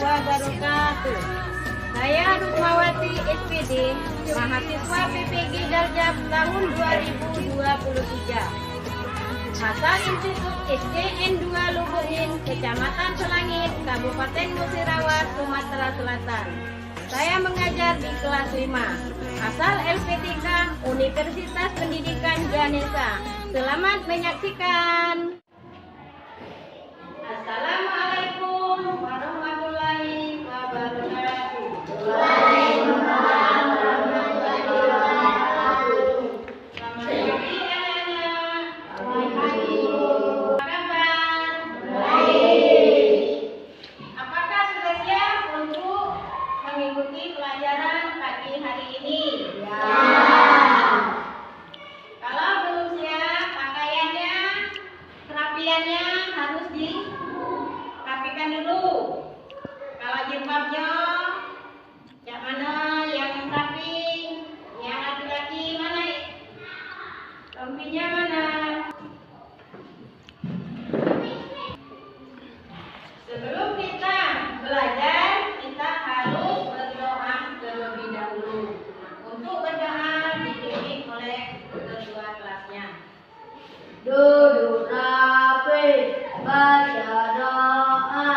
wabarakatuh. Saya Rusmawati SPD, mahasiswa PPG Daljab tahun 2023. Asal Institut SDN 2 Lubuhin, Kecamatan Selangit, Kabupaten Musirawas, Sumatera Selatan. Saya mengajar di kelas 5. Asal LPTK, Universitas Pendidikan Ganesha. Selamat menyaksikan. Assalamualaikum warahmatullahi wabarakatuh. Waalaikumsalam warahmatullahi wabarakatuh. Selamat pagi anak-anak. Selamat pagi. Apa kabar? Baik. Apakah sudah siap untuk mengikuti pelajaran pagi hari ini? Ya. Kalau belum siap, pakaiannya, kerapiannya harus dirapikan dulu. Kalau jilbabnya, yang mana yang rapi, yang laki-laki mana? Rompinya mana? Sebelum kita belajar, kita harus berdoa terlebih dahulu. Untuk berdoa dipimpin oleh ketua kelasnya. Duduk rapi, baca doa.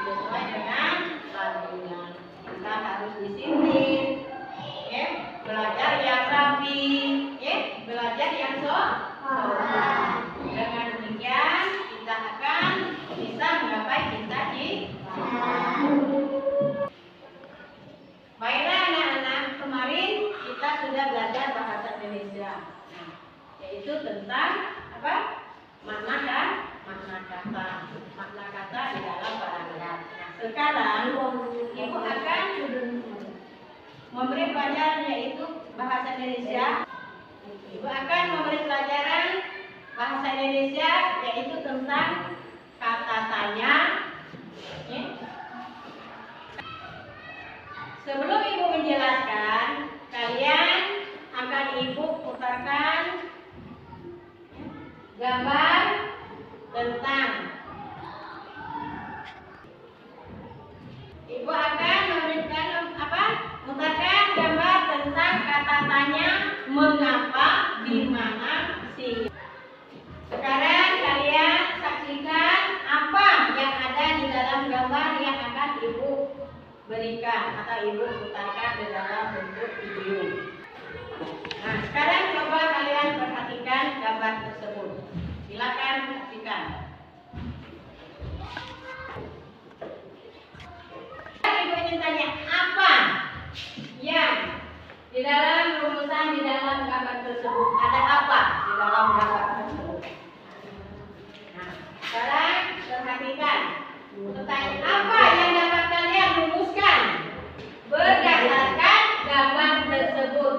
Sesuai dengan lagunya. Kita harus disiplin, ya. Belajar yang rapi, ya. Belajar yang sopan. Dengan demikian kita akan bisa menggapai cita-cita. Baiklah anak-anak, kemarin kita sudah belajar bahasa Indonesia, yaitu tentang apa? Makna kata. Makna kata sekarang Ibu akan memberi pelajaran yaitu bahasa Indonesia. Ibu akan memberi pelajaran bahasa Indonesia yaitu tentang kata tanya. Ya. Sebelum Ibu menjelaskan, kalian akan Ibu putarkan gambar tentang. Ibu akan memberikan putarkan gambar tentang kata tanya mengapa, di mana, si. Sekarang kalian saksikan apa yang ada di dalam gambar yang akan Ibu berikan atau Ibu putarkan di dalam bentuk video. Nah, sekarang coba kalian perhatikan gambar tersebut. Silakan saksikan. Ibu ingin tanya apa yang di dalam rumusan di dalam gambar tersebut, ada apa di dalam gambar tersebut? Nah, sekarang perhatikan. Pertanyaan apa yang dapat kalian rumuskan berdasarkan gambar tersebut?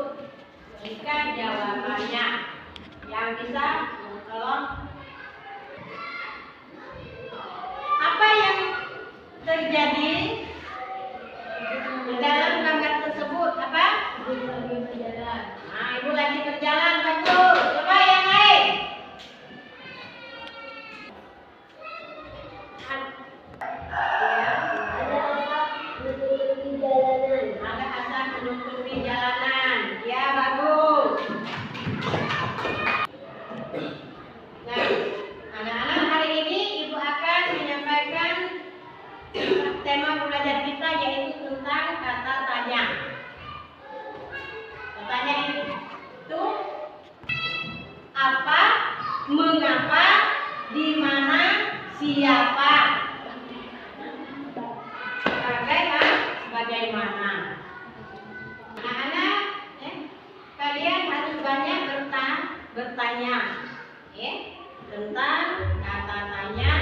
Berikan jawabannya. Yang bisa tolong. Apa yang terjadi di dalam gambar tersebut? Apa? Ibu lagi berjalan. Nah, Ibu lagi berjalan, betul. Coba yang lain. Ada asap menutupi jalanan. Ada asap menutupi jalanan. Ya, bagus. Nah, anak-anak, hari ini Ibu akan menyampaikan tema pembelajaran kita yaitu tentang kata tanya. Pertanyaan itu apa, mengapa, di mana, siapa. Bagaimana? Anak-anak, kalian harus banyak bertanya, tentang kata tanya,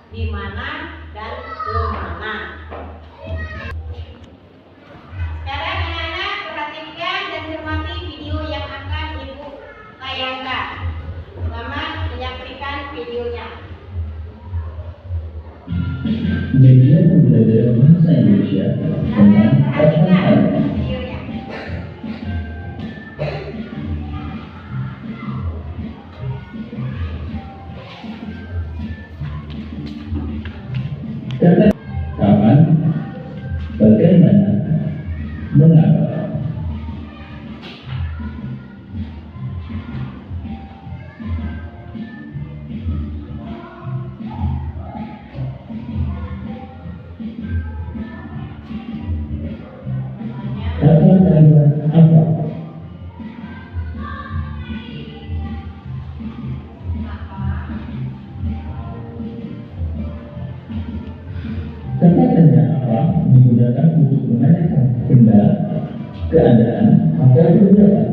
di mana dan kemana. Sekarang anak-anak perhatikan dan cermati video yang akan Ibu tayangkan. Selamat menyaksikan videonya. Media pembelajaran bahasa Indonesia dengan persyaratan. Kata kapan, bagaimana, mengapa. Kata tanya apa? Kata tanya apa digunakan untuk menanyakan benda, keadaan, atau kegiatan.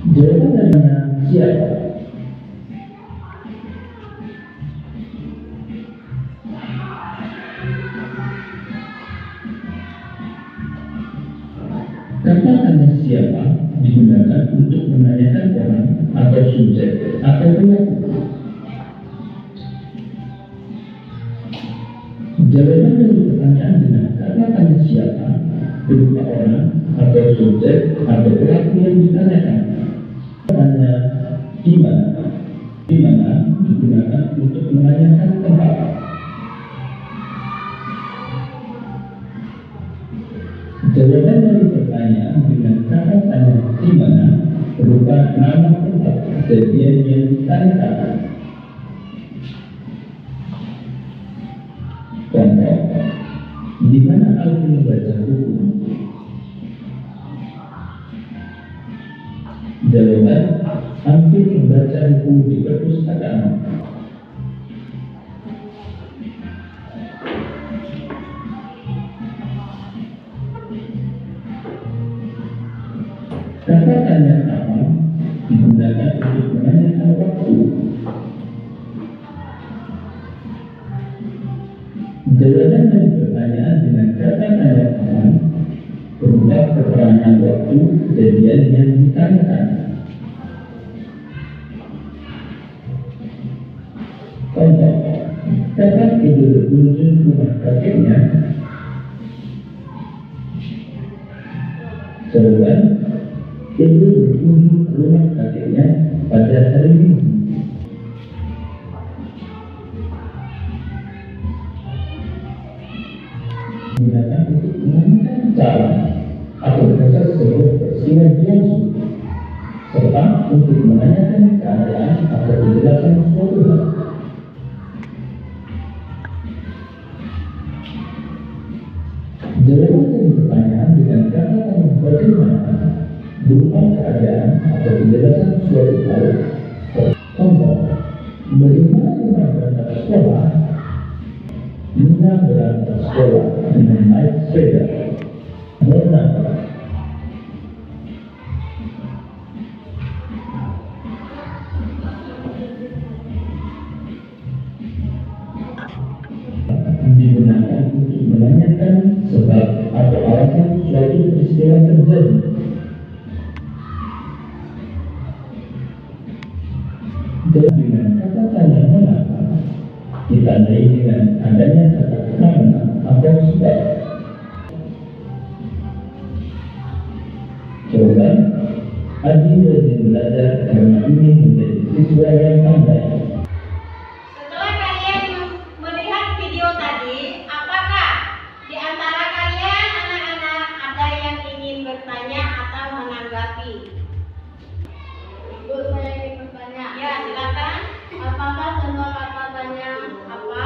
Jawaban tanya siapa? Kata tanya siapa digunakan untuk menanyakan orang atau subjek atau pelaku. Jawaban dari pertanyaan dengan kata tanya siapa berupa orang atau subjek atau pelaku yang ditanyakan. Tanya di mana digunakan untuk menanyakan tempat. Jawaban dari pertanyaan dengan kata tanya di mana berupa nama tempat kejadian yang ditanyakan. Contoh, di mana aku membaca buku? Jawaban, hampir membaca buku di perpustakaan. Kata tanya apa digunakan untuk menanyakan waktu. Jawaban dari pertanyaan dengan kata tanya kapan berupa keterangan waktu kejadian yang ditanyakan. Contoh, kapan Ibu berkunjung ke rumah kakeknya? Jawaban, Ibu berkunjung ke rumah kakeknya pada hari Minggu. Digunakan untuk menanyakan cara atau dasar sebuah peristiwa langsung, serta untuk menanyakan keadaan atau penjelasan suatu hal. Jawaban dari pertanyaan dengan kata tanya bagaimana berupa keadaan atau penjelasan suatu hal. Contoh, bagaimana Nina berangkat sekolah? Nina berangkat sekolah dengan naik sepeda. Mengapa? Digunakan untuk menanyakan sebab atau alasan suatu peristiwa terjadi. Dengan kata tanya mengapa ditandai dengan adanya kata karena atau sebab. Jawaban, Adi rajin belajar karena ingin menjadi siswa yang pandai. Setelah kalian melihat video tadi, apakah di antara kalian anak-anak ada yang ingin bertanya atau menanggapi? Bu, saya ingin bertanya. Ya, silakan. Apakah semua kata tanya apa?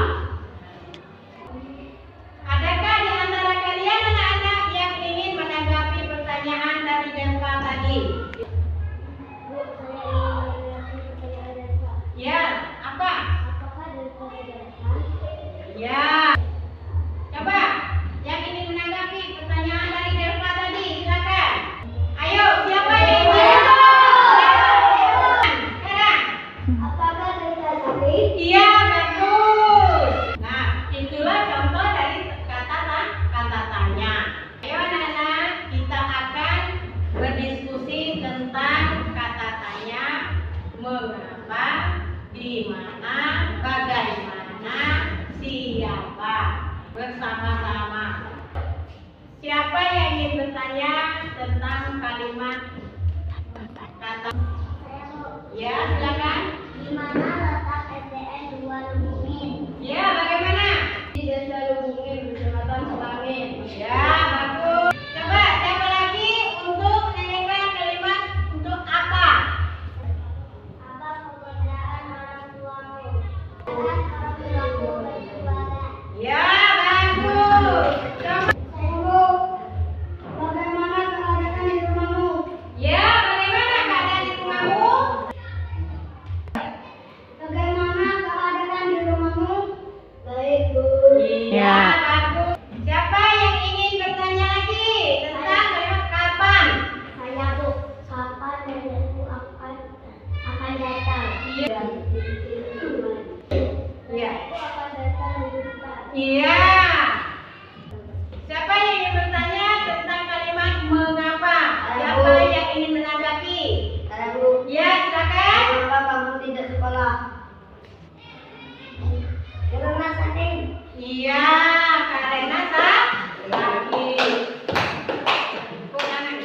Adakah di antara kalian anak-anak yang ingin menanggapi pertanyaan dari Dempa tadi? Bu, saya ingin menanyakan pertanyaan Desa. Ya, apa? Apakah Desa dijelaskan? Ya. Coba, yang ingin menanggapi pertanyaan dari Dempa tadi, silakan. Ayo, siapa yang ingin? Sekarang. Apakah Desa sakit? Iya, bagus. Nah, itulah contoh dari kata tanya. Ayo anak-anak, kita akan berdiskusi tentang kata tanya mengapa, di mana, bagaimana, siapa, bersama-sama. Siapa yang ingin bertanya tentang kalimat kata? Saya mau. Ya, silakan. Di mana letak SDN 2 Lubungin? Ya, bagaimana? Di Desa Lubungin, Kecamatan Selangit. Ya, bagus. Coba siapa lagi untuk menanyakan kalimat untuk apa? Apa pekerjaan orang tuamu? Orang tuaku berjualan. Ya, bagus. Coba. Saya mau. Bagaimana keadaan di rumahmu? Ya, bagaimana keadaan di rumahmu? Bagaimana keadaan di rumahmu? Baik, Bu. Iya, bagus. Siapa yang ingin bertanya lagi tentang kalimat kapan? Saya, Bu. Kapan nenekku akan datang? Iya. Iya. Nenekku akan datang di depan. Iya. Siapa yang ingin bertanya tentang kalimat mengapa? Siapa yang ingin menanggapi? Saya, Bu. Ya, silakan. Kenapa kamu tidak sekolah? Karena sakit. Iya, karena lagi. Kurangan.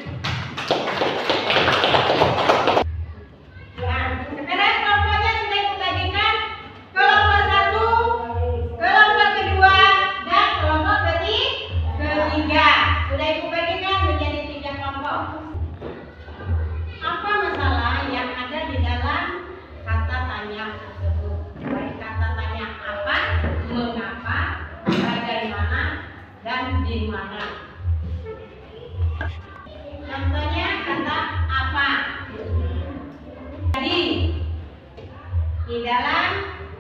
Nah, sekarang kelompoknya sudah ibu bagikan. Kelompok 1, kelompok kedua, dan kelompok ketiga. Sudah ibu bagikan menjadi 3 kelompok. Apa masalah yang ada di dalam kata tanya tersebut? Baik kata tanya apa, mengapa, bagaimana, dan di mana. Contohnya kata apa. Jadi di dalam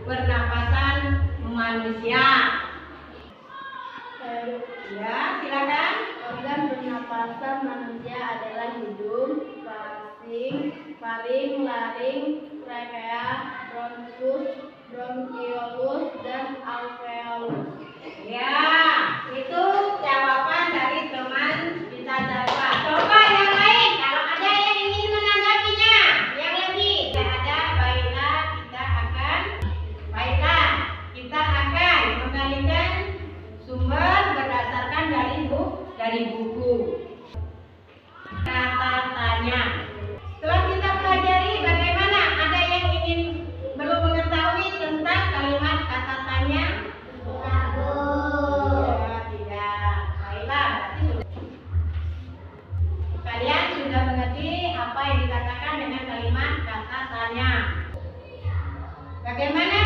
pernapasan manusia. Saya, Bu. Ya, silakan. Organ pernapasan manusia adalah hidung, faring, laring, trachea, bronkus, bronkiolus, dan alveolus. Ya, itu jawaban dari teman kita Zalfa. Coba yang lain, kalau ada yang ingin menanggapinya, yang lebih. Tidak ada, baiklah kita akan mengalihkan sumber berdasarkan dari buku. Kata tanya. Setelah kita pelajari bagaimana, ada yang ingin belum mengetahui tentang kalimat kata tanya? Ya, tidak. Baiklah, berarti kalian sudah mengerti apa yang dikatakan dengan kalimat kata tanya. Bagaimana?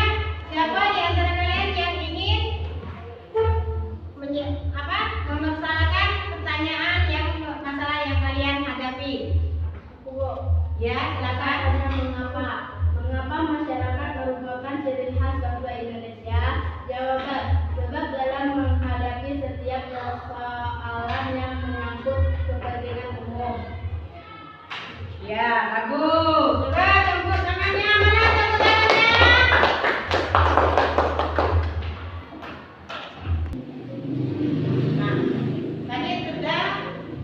Siapa di antara kalian yang ingin mempersoalkan pertanyaan masalah yang kalian hadapi? Ya, silakan. Mengapa masyarakat merupakan ciri khas bangsa Indonesia? Jawaban: sebab dalam menghadapi setiap persoalan yang menyangkut kepentingan umum. Ya, bagus. Coba tepuk tangannya, mana tepuk tangannya? Nah, tadi sudah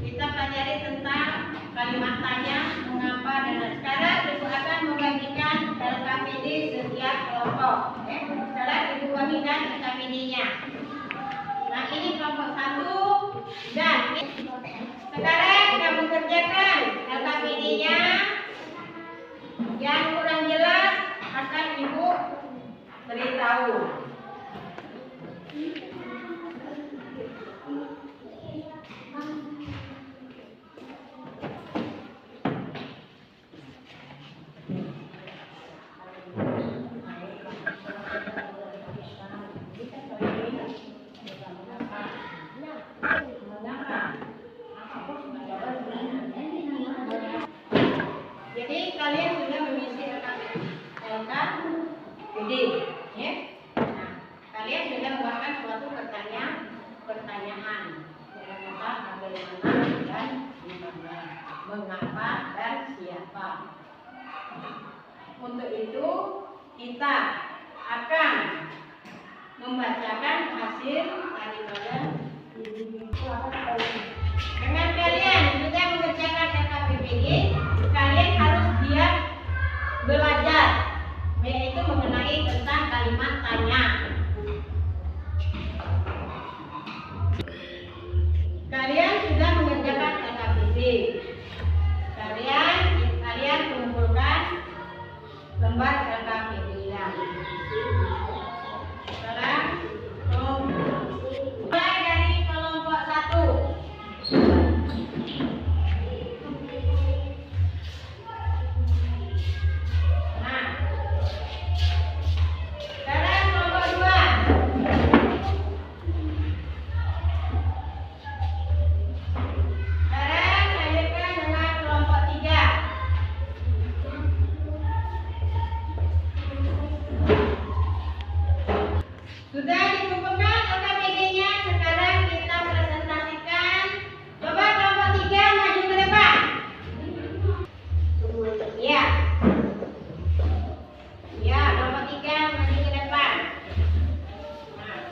kita pelajari tentang kalimat tanya, mengapa, dan sekarang Ibu akan membagikan LKPD setiap kelompok. Sekarang Ibu bagikan LKPD-nya. Nah, ini kelompok 1 dan sekarang kamu kerjakan LKPD-nya. Yang kurang jelas akan Ibu beritahu. Jadi kalian sudah mengisi LKPD, ya? Nah, kalian sudah membuatkan suatu pertanyaan mengenai bagaimana dan dimana, mengapa dan siapa. Untuk itu kita akan membacakan hasil daripada dengan kalian sudah mengerjakan LKPD. Kalian harus giat belajar, yaitu mengenai tentang kalimat tanya. Kalian sudah mengerjakan LKPD. Kalian kumpulkan lembar LKPD-nya. Sekarang mulai dari kelompok 1. Sudah dikumpulkan LKPD-nya, sekarang kita presentasikan. Coba kelompok 3 maju ke depan. Ya. Ya, kelompok 3 maju ke depan. Nah,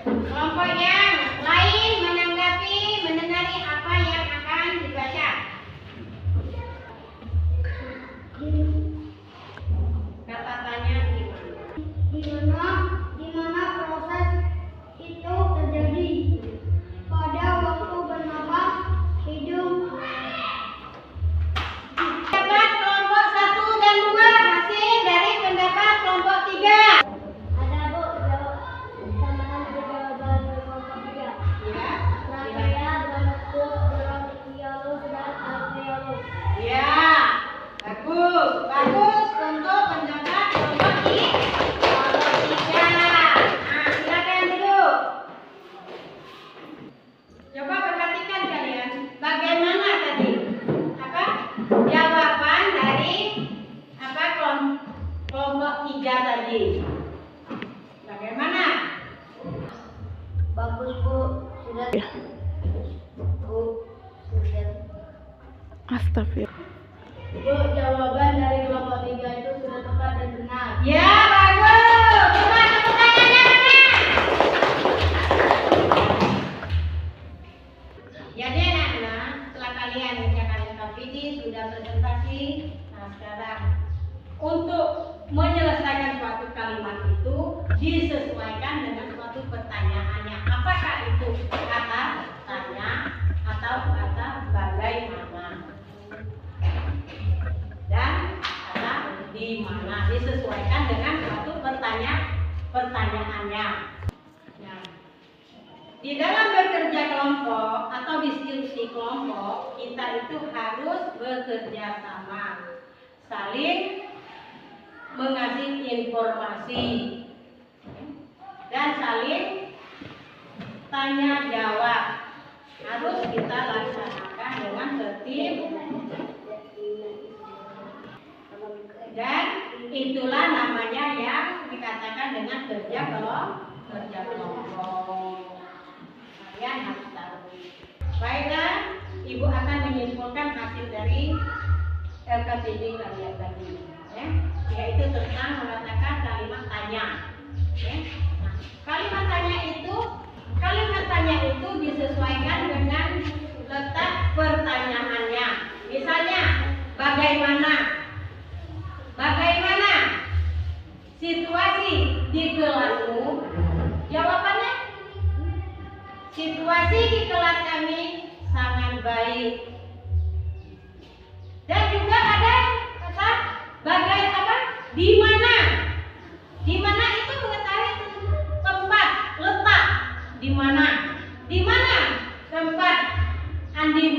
kelompok yang lain mendengar apa yang akan dibaca. Kata tanya Di mana proses itu terjadi? Pada waktu bernapas, hidung. Pendapat kelompok 1 dan 2, hasil dari pendapat kelompok 3. Ada Bu, tambahan jawaban kelompok 3. Ya. Trachea, bronkus, bronkiolus, dan alveolus. Ya. Bagus. Bagus untuk pendapat kelompok 3. Nah, silakan duduk. Coba perhatikan kalian, bagaimana tadi? Jawaban dari kelompok 3 tadi? Bagaimana? Bagus Bu, sudah. Bu, sudah. Astagfirullah. Bu, jawaban dari kelompok 3 itu sudah tepat dan benar. Ya, bagus. Coba tepuk tangannya mana? Vidi sudah presentasi. Nah sekarang untuk menyelesaikan suatu kalimat itu disesuaikan dengan suatu pertanyaannya. Apakah itu kata tanya atau kata bagaimana? Dan kata di mana, disesuaikan dengan suatu pertanyaannya. Nah, di dalam bekerja kelompok atau diskusi kelompok, kita itu harus bekerja sama, saling mengasih informasi dan saling tanya jawab. Harus kita laksanakan dengan tertib, dan itulah namanya yang dikatakan dengan kerja kelompok. Kalian harus tahu. Baiklah, Ibu akan menyimpulkan hasil dari LKTD kalian tadi, ya, yaitu tentang mengatakan kalimat tanya. Ya. Nah, kalimat tanya itu disesuaikan dengan letak pertanyaannya. Misalnya, bagaimana situasi di kelasmu? Jawabannya, situasi di kelas kami sangat baik. Dan juga ada kata di mana? Di mana itu mengetahui tempat, letak. Di mana? Di mana tempat Andi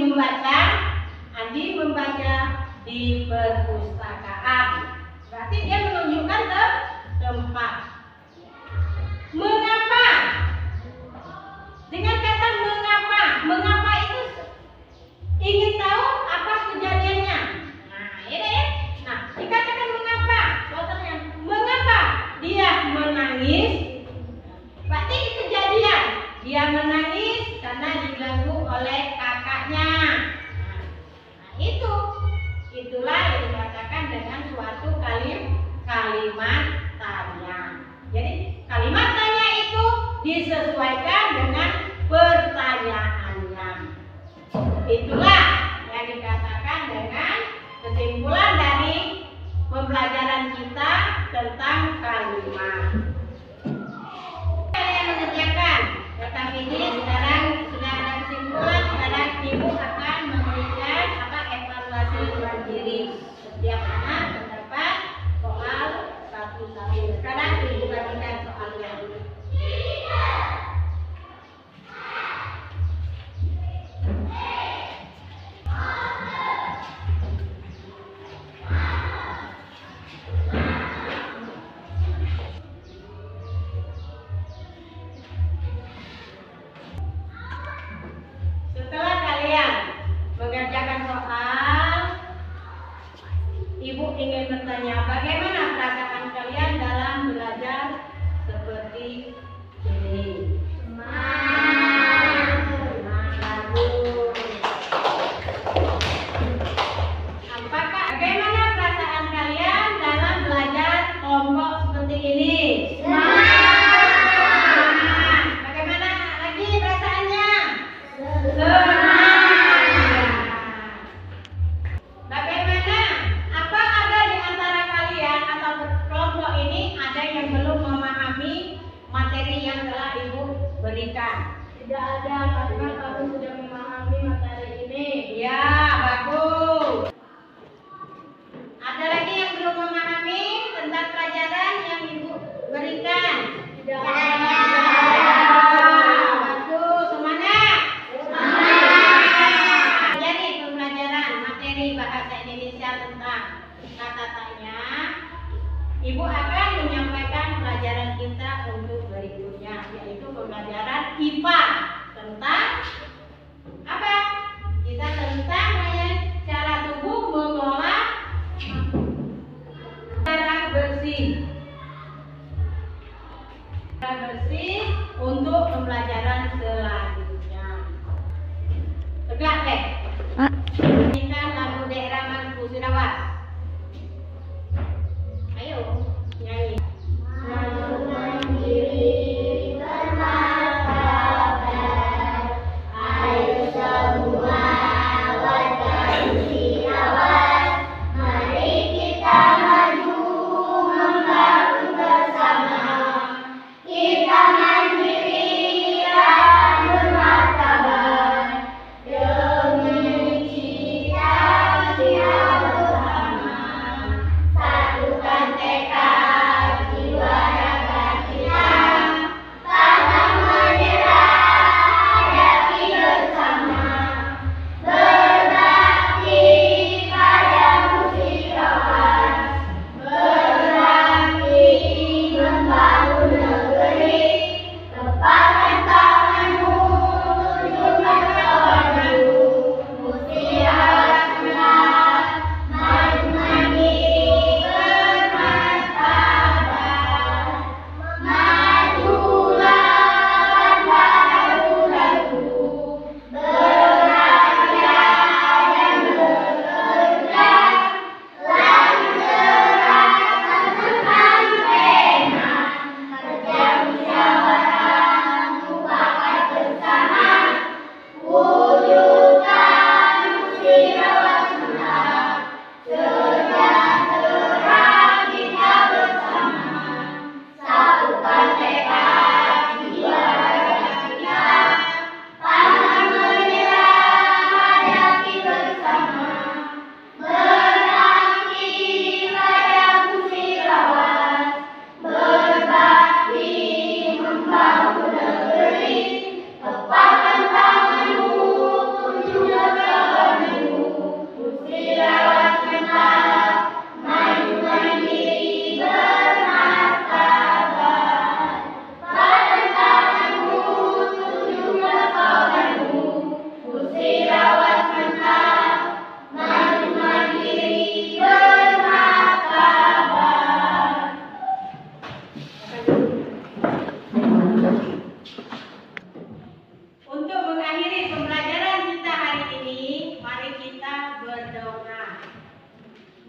membaca di perpustakaan. Berarti dia menunjukkan tempat. Mengapa? Dengan kata mengapa itu ingin tahu apa kejadiannya. Nah, ini ya. Nah, dikatakan mengapa. Contohnya, mengapa dia menangis? Berarti kejadian. Dia menangis karena diganggu oleh kakaknya. Nah, itulah yang dikatakan dengan suatu kalimat tanya. Jadi kalimat tanya itu disesuaikan dengan pertanyaannya. Itulah yang dikatakan dengan kesimpulan dari pembelajaran kita tentang kalimat. Kalian mengerjakan. Tetapi ini sekarang sudah ada kesimpulan. Sekarang Ibu akan memberikan evaluasi mandiri. Setiap anak mendapat soal satu-satu. Sekarang Ibu bagikan soalnya. Setelah kalian mengerjakan soal, Ibu ingin bertanya, bagaimana perasaan kalian dalam belajar seperti ini? Bagaimana perasaan kalian dalam belajar kelompok seperti ini? Bagaimana lagi perasaannya? Bagaimana? Apa ada di antara kalian atau kelompok ini ada yang belum memahami materi yang telah Ibu berikan? Tidak ada, karena kami sudah memahami materi ini. Ya, bagus. Ada lagi yang belum memahami tentang pelajaran yang Ibu berikan? Tidak ada. Bagus, semangat. Jadi pembelajaran materi bahasa Indonesia tentang kata tanya, Ibu akan menyampaikan pelajaran kita untuk berikutnya, yaitu pembelajaran IPA tentang apa? Kita tentang cara tubuh mengolah darah bersih. Darah bersih untuk pembelajaran selanjutnya. Tegak deh. Kita lagu daerah Mampu Sirawas. Ayo nyanyi. Malu mandiri, bermartabat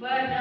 berdoa